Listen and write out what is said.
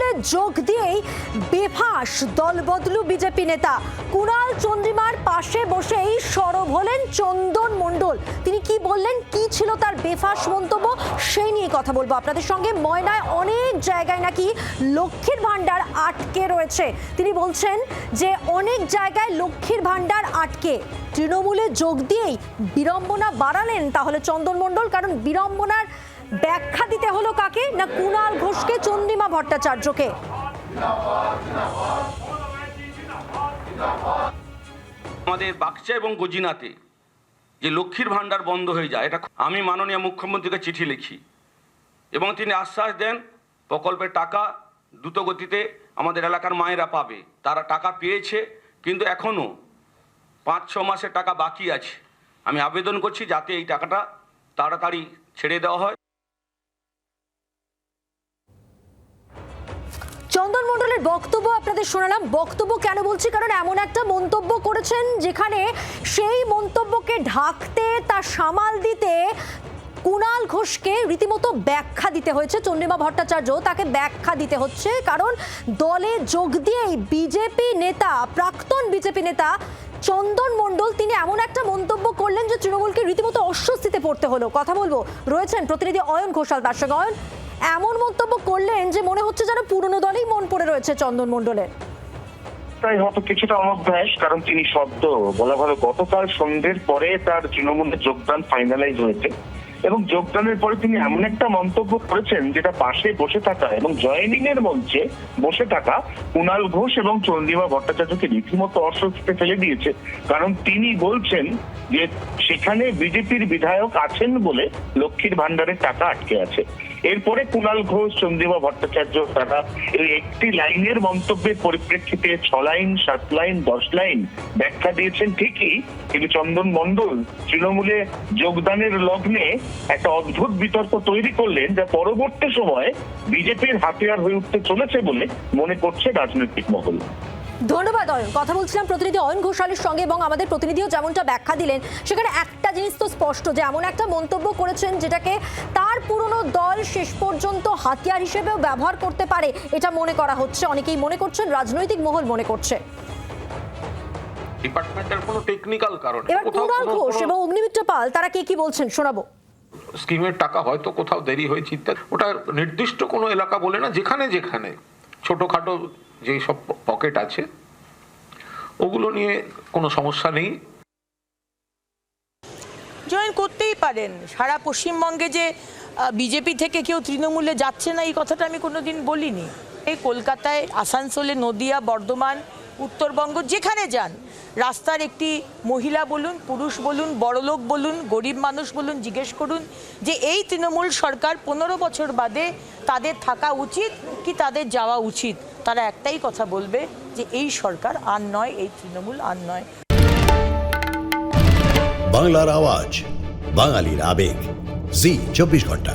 তৃণমূলে যোগ দিয়েই বেফাঁস দলবদলু বিজেপি নেতা। কুণাল চন্দ্রিমার পাশে বসেই সরব হলেন চন্দন মণ্ডল। তিনি কি বললেন, কি ছিল তার বেফাঁস মন্তব্য, সেই নিয়ে কথা বলবো আপনাদের সঙ্গে। ময়নায় অনেক জায়গায় নাকি লক্ষ্মীর ভাণ্ডার আটকে রয়েছে। তিনি বলছেন যে অনেক জায়গায় লক্ষ্মীর ভাণ্ডার আটকে। তৃণমূলে যোগ দিয়েই বিড়ম্বনা বাড়ালেন তাহলে চন্দন মণ্ডল, কারণ বিড়ম্বনার ব্যাখ্যা দিতে হলো কাকে? না কুণাল ঘোষকে, চন্দ্রিমা ভট্টাচার্যকে। আমাদের বাকচা এবং গজিনাতে যে লক্ষ্মীর ভাণ্ডার বন্ধ হয়ে যায়, এটা আমি মাননীয় মুখ্যমন্ত্রীকে চিঠি লিখি এবং তিনি আশ্বাস দেন প্রকল্পের টাকা দ্রুত গতিতে আমাদের এলাকার মায়েরা পাবে। তারা টাকা পেয়েছে, কিন্তু এখনও 5-6 মাসের টাকা বাকি আছে। আমি আবেদন করছি যাতে এই টাকাটা তাড়াতাড়ি ছেড়ে দেওয়া হয়। চন্দন মণ্ডলের বক্তব্য আপনাদের শোনালাম। বক্তব্য কেন বলছি, কারণ এমন একটা মন্তব্য করেছেন যেখানে সেই মন্তব্যকে ঢাকতে, তা সামাল দিতে কুণাল ঘোষকে রীতিমতো ব্যাখ্যা দিতে হয়েছে। চন্দ্রিমা ভট্টাচার্য তাকে ব্যাখ্যা দিতে হচ্ছে, কারণ দলে যোগ দিয়েই বিজেপি নেতা, প্রাক্তন বিজেপি নেতা চন্দন মণ্ডল তিনি এমন একটা মন্তব্য করলেন যে তৃণমূলকে রীতিমতো অস্বস্তিতে পড়তে হলো। কথা বলবো, রয়েছেন প্রতিনিধি অয়ন ঘোষাল, তার সঙ্গে। অয়ন, এমন মন্তব্য করলেন যে মনে হচ্ছে যেন পুরনো দলেই মন পড়ে রয়েছে চন্দন মণ্ডলের। তাই হয়তো কিছুটা অনভ্যাস, কারণ তিনি সদ্য বলা ভালো গতকাল সন্ধ্যের পরে তার তৃণমূলে যোগদান ফাইনালাইজ হয়েছে এবং যোগদানের পরে তিনি এমন একটা মন্তব্য করেছেন যেটা পাশে বসে থাকা এবং জয়েনিং এর মঞ্চে বসে থাকা কুণাল ঘোষ এবং চন্দ্রিমা ভট্টাচার্যকে রীতিমতো অস্বস্তিতে ফেলে দিয়েছে। কারণ তিনি বলছেন যে সেখানে বিজেপির বিধায়ক আছেন বলে লক্ষ্মীর ভাণ্ডারের টাকা আটকে আছে। এরপরে কুণাল ঘোষ, চন্দ্রিমা ভট্টাচার্য তারা এই একটি লাইনের মন্তব্যের পরিপ্রেক্ষিতে 6 লাইন, 7 লাইন, 10 লাইন ব্যাখ্যা দিয়েছেন ঠিকই, কিন্তু চন্দন মণ্ডল তৃণমূলে যোগদানের লগ্নে একটা অদ্ভুত বিতর্ক তৈরি করলেন, যা পরবর্তী সময়ে বিজেপির হাতিয়ার হয়ে উঠতে চলেছে বলে মনে করছে রাজনৈতিক মহল। ধন্যবাদ অয়ন। কথা বলছিলাম প্রতিনিধি অয়ন ঘোষালের সঙ্গে এবং আমাদের প্রতিনিধিও যেমনটা ব্যাখ্যা দিলেন, সেখানে একটা জিনিস তো স্পষ্ট যে এমন একটা মন্তব্য করেছেন যেটাকে তার পুরনো দল শেষ পর্যন্ত হাতিয়ার হিসেবেও ব্যবহার করতে পারে, এটা মনে করা হচ্ছে। অনেকেই মনে করছেন, রাজনৈতিক মহল মনে করছে। ডিপার্টমেন্টের কোনো টেকনিক্যাল কারণে এবার কুণাল ঘোষ এবং অগ্নিমিত্র পাল তারা কি বলছেন শোনাবো। স্কিমের টাকা হয়তো কোথাও দেরি হয়েছে ইত্যাদি, ওটা নির্দিষ্ট কোনো এলাকা বলে না, যেখানে যেখানে ছোটখাটো যে সব পকেট আছে ওগুলো নিয়ে কোনো সমস্যা নেই, জয়েন করতেই পারেন। সারা পশ্চিমবঙ্গে যে বিজেপি থেকে কেউ তৃণমূলে যাচ্ছে না, এই কথাটা আমি কোনোদিন বলিনি। এই কলকাতায়, আসানসোলে, নদিয়া, বর্ধমান, উত্তরবঙ্গ যেখানে যান, রাস্তার একটি মহিলা বলুন, পুরুষ বলুন, বড়লোক বলুন, গরিব মানুষ বলুন, জিজ্ঞেস করুন যে এই তৃণমূল সরকার 15 বছর বাদে তাদের থাকা উচিত কি তাদের যাওয়া উচিত। তারা একটাই কথা বলবে যে এই সরকার আর নয়, এই তৃণমূল আর নয়। বাংলার আওয়াজ, বাঙালির আবেগ, জি 24 ঘন্টা।